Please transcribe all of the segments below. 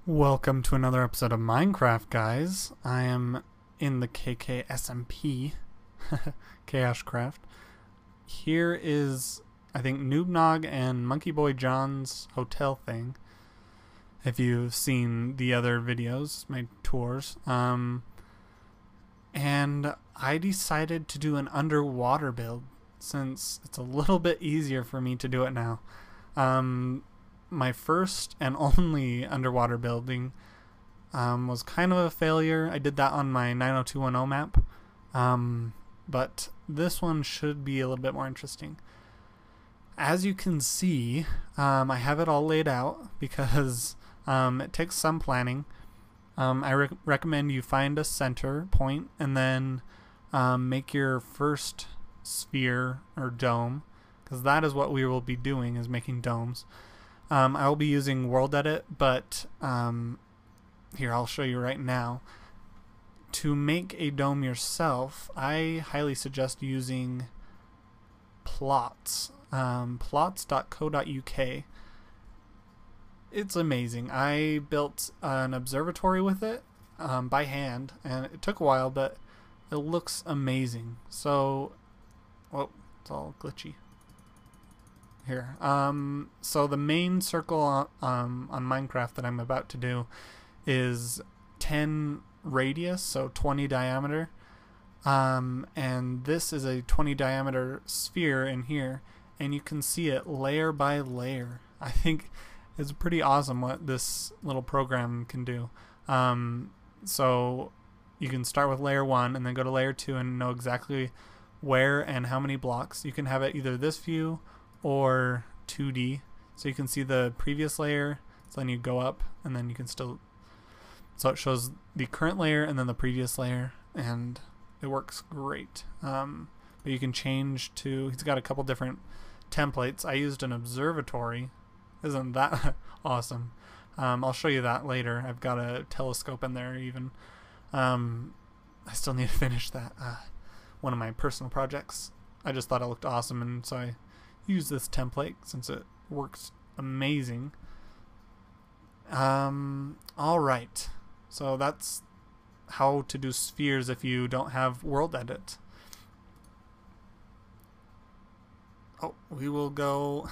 Welcome to another episode of Minecraft, guys. I am in the KKSMP, Chaoscraft. Here is, I think, Noobnog and Monkey Boy John's hotel thing. If you've seen the other videos, my tours. And I decided to do an underwater build since it's a little bit easier for me to do it now. My first and only underwater building was kind of a failure. I did that on my 90210 map, but this one should be a little bit more interesting. As you can see, I have it all laid out because it takes some planning. I recommend you find a center point and then make your first sphere or dome, because that is what we will be doing, is making domes. I will be using World Edit, but here, I'll show you right now. To make a dome yourself, I highly suggest using plots. Plots.co.uk. It's amazing. I built an observatory with it by hand, and it took a while, but it looks amazing. So, oh, it's all glitchy. Here. So the main circle on Minecraft that I'm about to do is 10 radius, so 20 diameter. And this is a 20 diameter sphere in here, and you can see it layer by layer. I think it's pretty awesome what this little program can do. So you can start with layer 1 and then go to layer 2 and know exactly where and how many blocks. You can have it either this view or 2D, so you can see the previous layer, so then you go up and then you can still, so it shows the current layer and then the previous layer, and it works great. But you can change to, he's got a couple different templates. I used an observatory. Isn't that awesome? I'll show you that later. I've got a telescope in there even. I still need to finish that, one of my personal projects. I just thought it looked awesome, and so I use this template since it works amazing. Alright, so that's how to do spheres if you don't have World Edit. Oh, we will go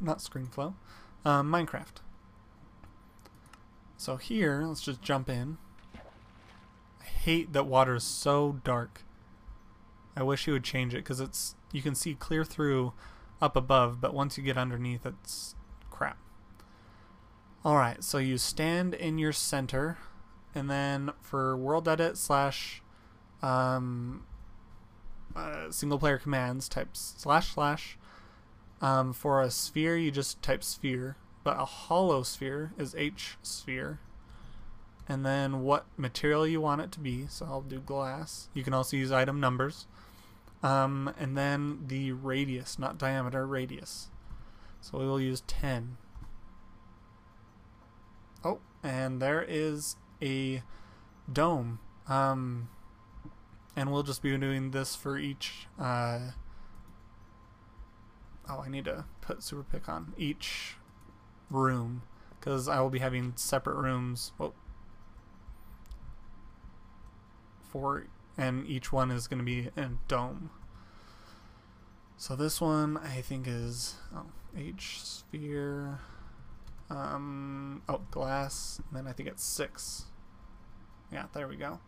not ScreenFlow, Minecraft. So here, let's just jump in. I hate that water is so dark. I wish you would change it, because it's, you can see clear through up above, but once you get underneath, it's crap. Alright, so you stand in your center, and then for World Edit slash single player commands, type // for a sphere, you just type sphere, but a hollow sphere is hsphere, and then what material you want it to be, so I'll do glass. You can also use item numbers. And then the radius, not diameter, radius. So we will use 10. Oh, and there is a dome. And we'll just be doing this for each, oh, I need to put super pick on each room, because I will be having separate rooms. Whoa. And each one is going to be a dome. So this one I think is H sphere, glass, and then I think it's 6. Yeah, there we go.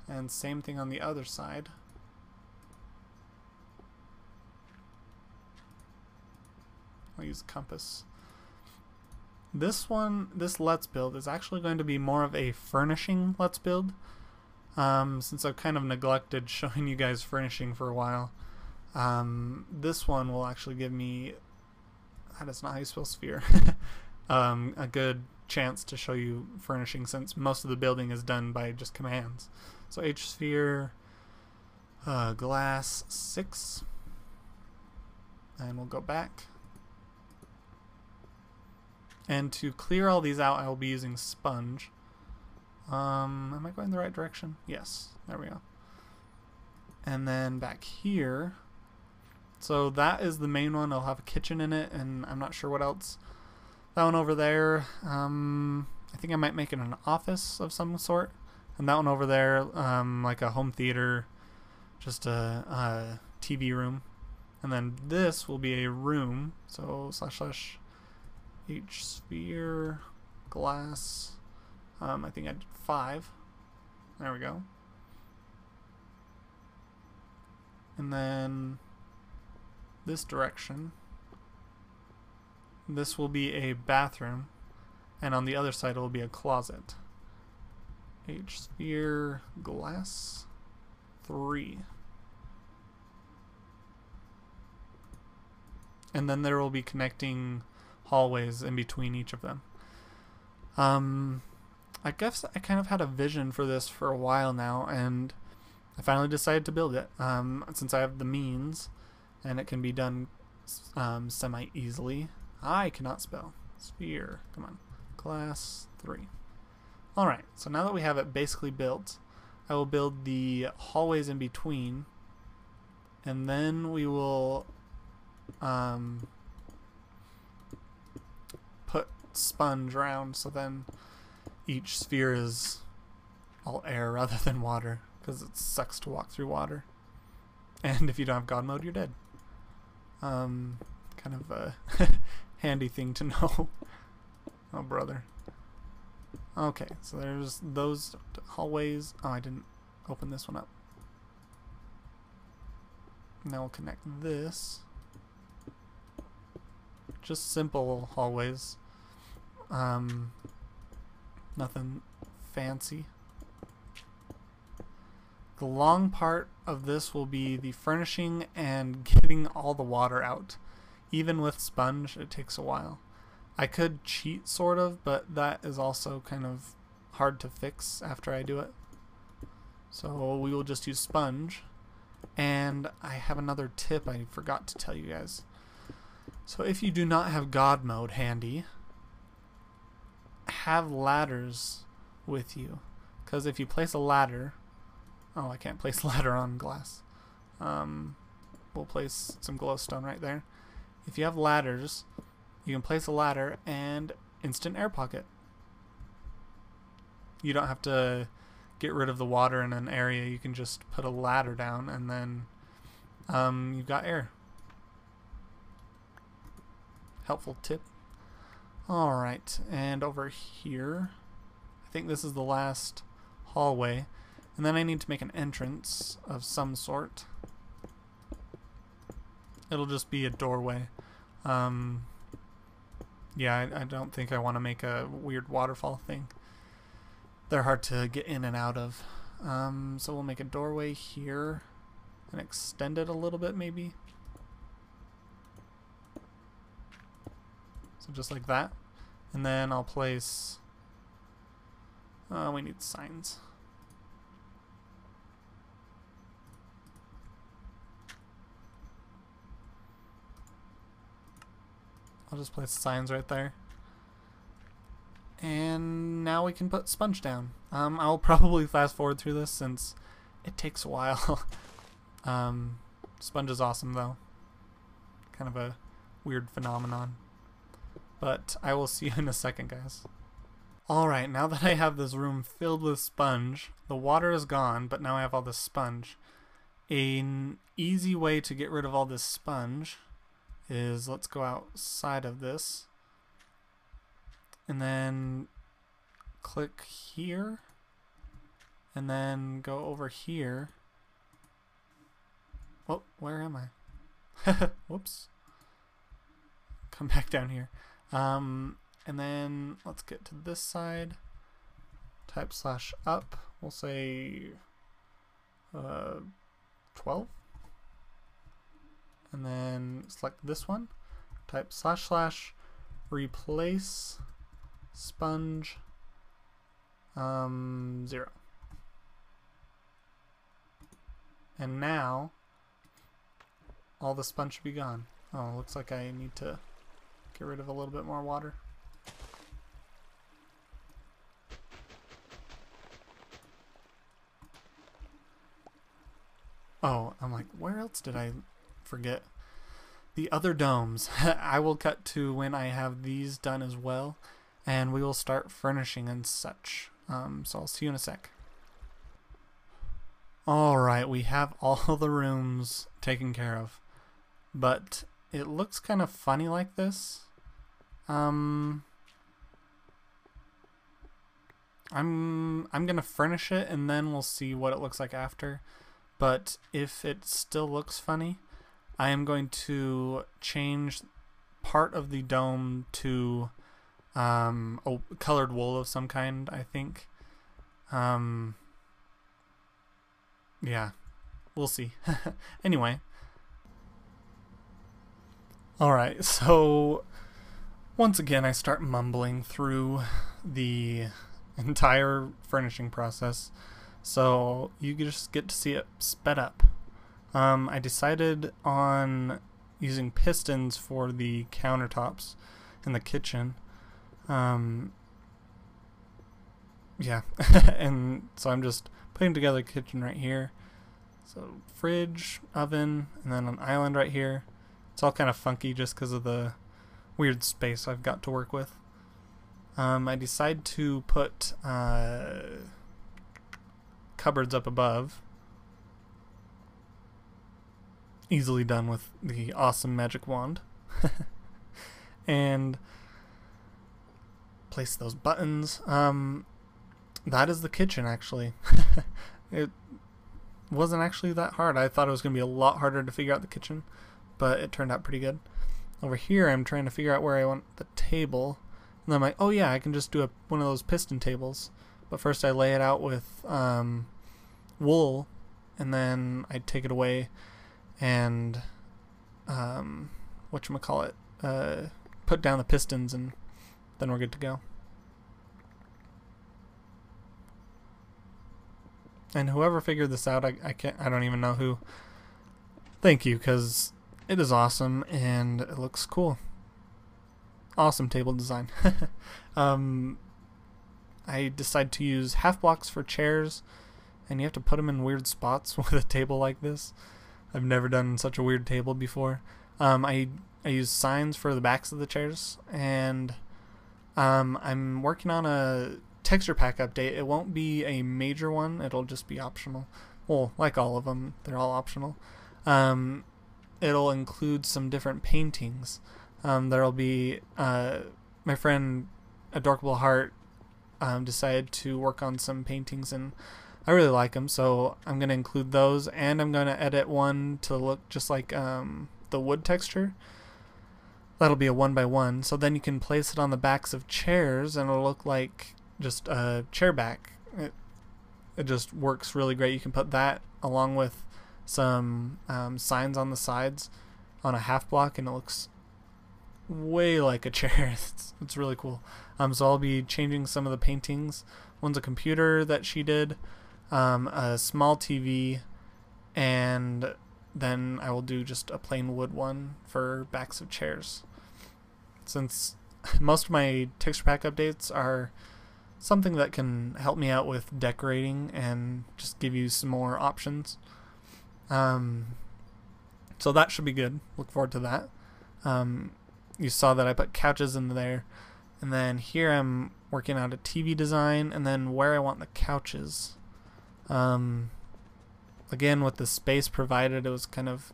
And same thing on the other side. I'll use a compass. This one, this Let's Build, is actually going to be more of a furnishing Let's Build. Since I've kind of neglected showing you guys furnishing for a while, this one will actually give me, that is not how you spell sphere, a good chance to show you furnishing, since most of the building is done by just commands. So H sphere, glass 6, and we'll go back. And to clear all these out, I will be using sponge. Am I going the right direction? Yes, there we go. And then back here, so that is the main one. I'll have a kitchen in it, and I'm not sure what else. That one over there, I think I might make it an office of some sort. And that one over there, like a home theater, just a TV room. And then this will be a room, so / H sphere glass. I think I did 5. There we go. And then this direction, this will be a bathroom, and on the other side it will be a closet. H sphere glass 3. And then there will be connecting hallways in between each of them. I guess I kind of had a vision for this for a while now, and I finally decided to build it. Since I have the means, and it can be done semi-easily. I cannot spell. Sphere. Come on. Class 3. Alright, so now that we have it basically built, I will build the hallways in between, and then we will put sponge around, so then each sphere is all air rather than water, because it sucks to walk through water. And if you don't have God mode, you're dead. Kind of a handy thing to know. Oh, brother. Okay, so there's those hallways. Oh, I didn't open this one up. Now we'll connect this. Just simple hallways. Nothing fancy. The long part of this will be the furnishing and getting all the water out. Even with sponge, it takes a while. I could cheat sort of, but that is also kind of hard to fix after I do it. So we will just use sponge. And I have another tip I forgot to tell you guys. So if you do not have God mode handy, have ladders with you. Because if you place a ladder... Oh, I can't place a ladder on glass. We'll place some glowstone right there. If you have ladders, you can place a ladder and instant air pocket. You don't have to get rid of the water in an area. You can just put a ladder down and then you've got air. Helpful tip. Alright, and over here, I think this is the last hallway. And then I need to make an entrance of some sort. It'll just be a doorway. Yeah, I don't think I want to make a weird waterfall thing. They're hard to get in and out of. So we'll make a doorway here and extend it a little bit maybe. So just like that. And then I'll place... we need signs. I'll just place signs right there. And now we can put sponge down. I'll probably fast forward through this since it takes a while. Sponge is awesome though. Kind of a weird phenomenon. But I will see you in a second, guys. Alright, now that I have this room filled with sponge, the water is gone, but now I have all this sponge. An easy way to get rid of all this sponge is, let's go outside of this and then click here and then go over here. Oh, where am I? Whoops. Come back down here. And then let's get to this side. Type /up. We'll say 12. And then select this one, type / replace sponge 0. And now all the sponge should be gone. Oh, looks like I need to get rid of a little bit more water. Oh, I'm like, where else did I forget? The other domes. I will cut to when I have these done as well. and we will start furnishing and such. So I'll see you in a sec. Alright, we have all the rooms taken care of, but it looks kind of funny like this. I'm gonna furnish it and then we'll see what it looks like after. But if it still looks funny, I am going to change part of the dome to colored wool of some kind, I think. Yeah, we'll see. Anyway. Alright, so once again I start mumbling through the entire furnishing process, so you just get to see it sped up. I decided on using pistons for the countertops in the kitchen. Yeah, and so I'm just putting together the kitchen right here. So fridge, oven, and then an island right here. It's all kind of funky just because of the weird space I've got to work with. I decide to put cupboards up above. Easily done with the awesome magic wand. And place those buttons. That is the kitchen, actually. It wasn't actually that hard. I thought it was going to be a lot harder to figure out the kitchen, but it turned out pretty good. Over here, I'm trying to figure out where I want the table. And I'm like, oh yeah, I can just do one of those piston tables. But first I lay it out with wool, and then I take it away and whatchamacallit, put down the pistons, and then we're good to go. And whoever figured this out, I don't even know who. Thank you, because it is awesome and it looks cool. Awesome table design. I decided to use half blocks for chairs, and you have to put them in weird spots with a table like this. I've never done such a weird table before. I use signs for the backs of the chairs, and I'm working on a texture pack update. It won't be a major one, it'll just be optional. Well, like all of them, they're all optional. It'll include some different paintings. There'll be my friend Adorkable Heart decided to work on some paintings, and I really like them, so I'm going to include those, and I'm going to edit one to look just like the wood texture. That'll be a 1x1, so then you can place it on the backs of chairs and it'll look like just a chair back. It just works really great. You can put that along with some signs on the sides on a half block, and it looks way like a chair. It's really cool. So I'll be changing some of the paintings. One's a computer that she did, a small TV, and then I will do just a plain wood one for backs of chairs. Since most of my texture pack updates are something that can help me out with decorating and just give you some more options. So that should be good. Look forward to that. You saw that I put couches in there, and then here I'm working out a TV design, and then where I want the couches. Again, with the space provided, it was kind of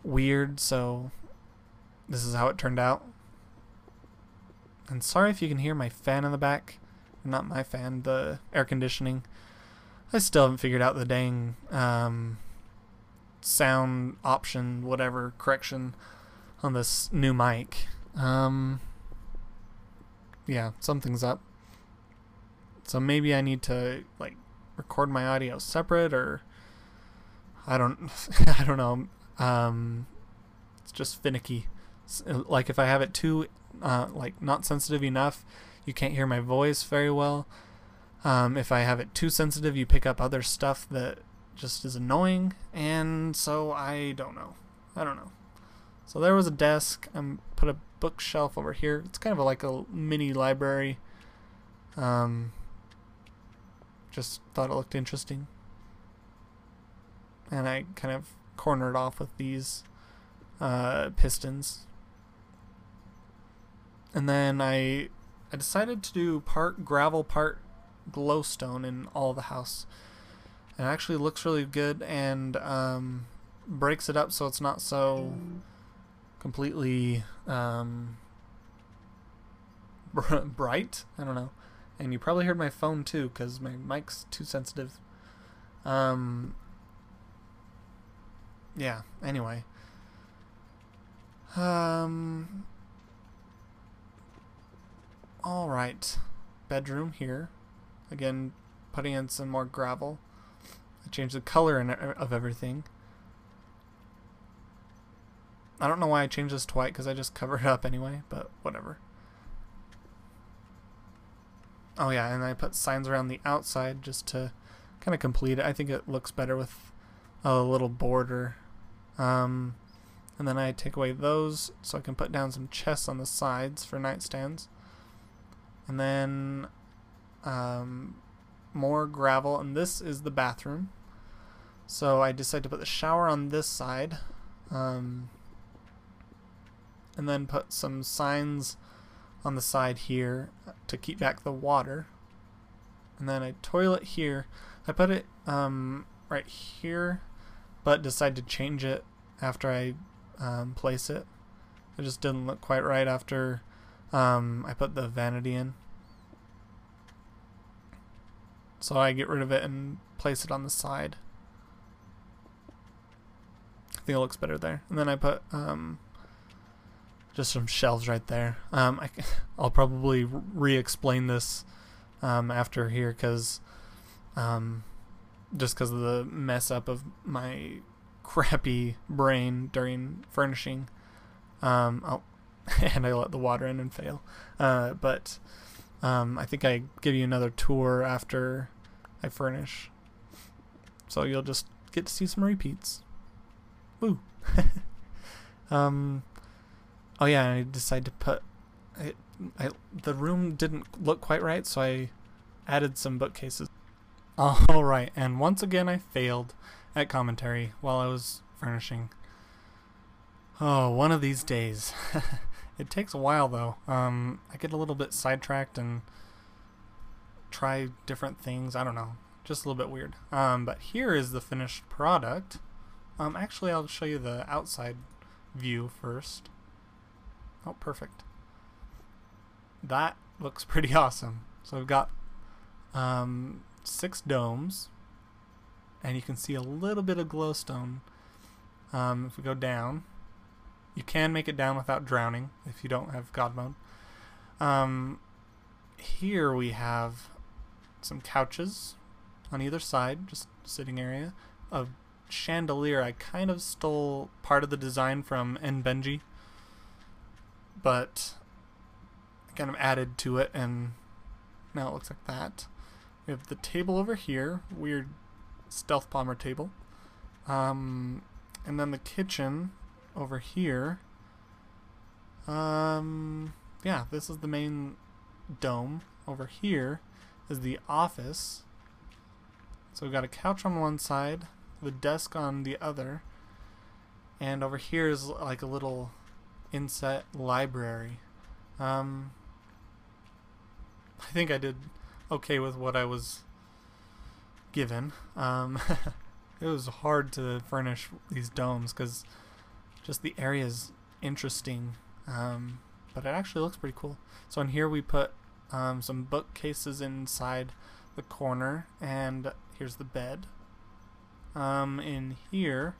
weird, so this is how it turned out. And sorry if you can hear my fan in the back. Not my fan, the air conditioning. I still haven't figured out the dang sound option, whatever, correction on this new mic. Yeah, something's up. So maybe I need to like record my audio separate, or I don't I don't know. It's just finicky. Like if I have it too like not sensitive enough, you can't hear my voice very well. If I have it too sensitive, you pick up other stuff that just is annoying, and so I don't know. So there was a desk. Put a bookshelf over here. It's kind of like a mini library. Just thought it looked interesting, and I kind of cornered off with these pistons. And then I I decided to do part gravel, part glowstone in all the house. It actually looks really good and breaks it up so it's not so completely bright. I don't know. And you probably heard my phone too because my mic's too sensitive. Yeah, anyway. Alright. Bedroom here. Again, putting in some more gravel. I changed the color of everything. I don't know why I changed this to white because I just covered it up anyway, but whatever. Oh yeah, and I put signs around the outside just to kind of complete it. I think it looks better with a little border. And then I take away those so I can put down some chests on the sides for nightstands. And then more gravel, and this is the bathroom. So I decided to put the shower on this side. And then put some signs on the side here to keep back the water. And then a toilet here. I put it right here, but decided to change it after I place it. It just didn't look quite right after I put the vanity in. So I get rid of it and place it on the side. I think it looks better there. And then I put just some shelves right there. I'll probably re-explain this after here because just because of the mess up of my crappy brain during furnishing. And I let the water in and fail. But I think I give you another tour after I furnish. So you'll just get to see some repeats. Woo! Oh yeah, I decided to put... the room didn't look quite right, so I added some bookcases. Alright, and once again I failed at commentary while I was furnishing. Oh, one of these days. It takes a while though. I get a little bit sidetracked and try different things. I don't know. Just a little bit weird. But here is the finished product. Actually, I'll show you the outside view first. Oh, perfect. That looks pretty awesome. So we've got 6 domes, and you can see a little bit of glowstone. If we go down, you can make it down without drowning if you don't have God mode. Here we have some couches on either side, just sitting area. A chandelier. I kind of stole part of the design from Benji, but I kind of added to it, and now it looks like that. We have the table over here, weird stealth bomber table, and then the kitchen over here. Yeah, this is the main dome. Over here is the office. So we've got a couch on one side, the desk on the other, and over here is like a little inset library. I think I did okay with what I was given. It was hard to furnish these domes because just the area is interesting, but it actually looks pretty cool. So in here we put some bookcases inside the corner, and here's the bed. In here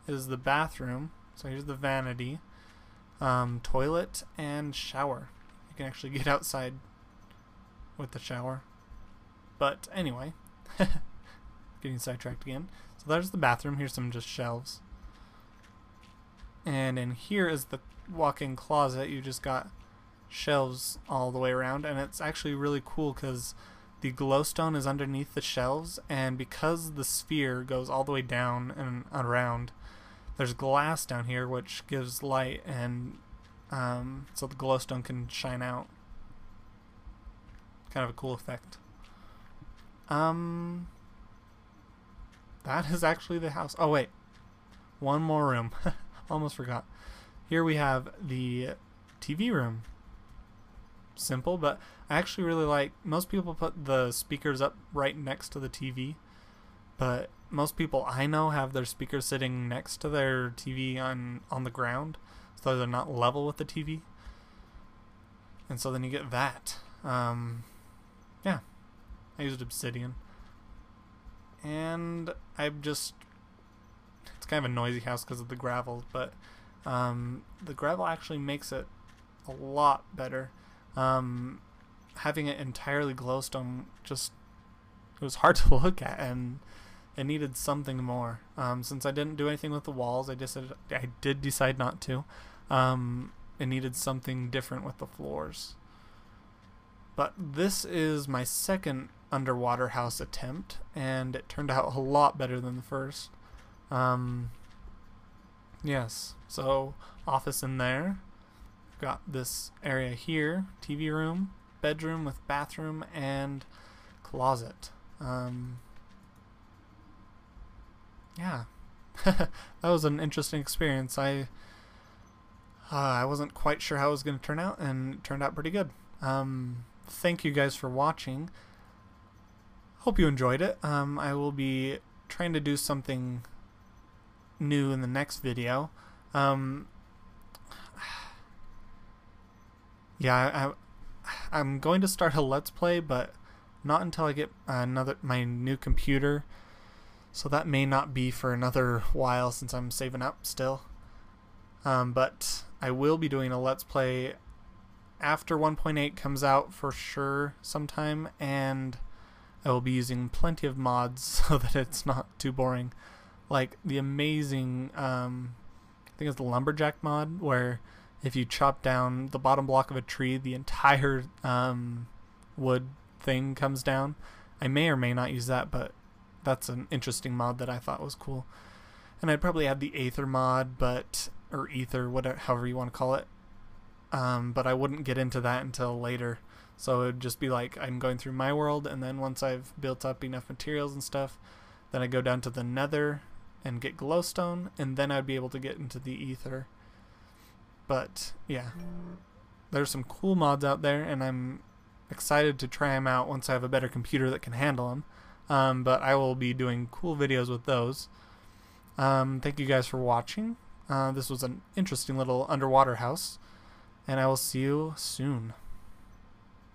is the bathroom, so here's the vanity, toilet, and shower. You can actually get outside with the shower. But anyway, getting sidetracked again. So there's the bathroom. Here's some just shelves. And in here is the walk-in closet. You just got shelves all the way around, and it's actually really cool because the glowstone is underneath the shelves, and because the sphere goes all the way down and around, there's glass down here which gives light, and so the glowstone can shine out. Kind of a cool effect. That is actually the house. Oh wait, one more room. Almost forgot. Here we have the TV room. simple, but I actually really like, most people put the speakers up right next to the TV, but most people I know have their speakers sitting next to their TV on the ground, so they're not level with the TV. And so then you get that. Yeah, I used obsidian. And it's kind of a noisy house because of the gravel, but the gravel actually makes it a lot better. Having it entirely glowstone, it was hard to look at, and it needed something more. Since I didn't do anything with the walls, I did decide not to. It needed something different with the floors. But this is my second underwater house attempt, and it turned out a lot better than the first. Yes, so office in there. Got this area here, TV room, bedroom with bathroom, and closet. Yeah, that was an interesting experience. I wasn't quite sure how it was going to turn out, and it turned out pretty good. Thank you guys for watching. Hope you enjoyed it. I will be trying to do something new in the next video. Yeah, I'm going to start a Let's Play, but not until I get my new computer. So that may not be for another while since I'm saving up still. But I will be doing a Let's Play after 1.8 comes out for sure sometime, and I will be using plenty of mods so that it's not too boring. Like the amazing, I think it's the lumberjack mod, where if you chop down the bottom block of a tree, the entire wood thing comes down. I may or may not use that, but that's an interesting mod that I thought was cool. And I'd probably add the Aether mod, or Ether, whatever, however you want to call it. But I wouldn't get into that until later. So it would just be like I'm going through my world, and then once I've built up enough materials and stuff, then I go down to the Nether and get glowstone, and then I'd be able to get into the Ether. But yeah, there's some cool mods out there, and I'm excited to try them out once I have a better computer that can handle them. But I will be doing cool videos with those. Thank you guys for watching. This was an interesting little underwater house, and I will see you soon.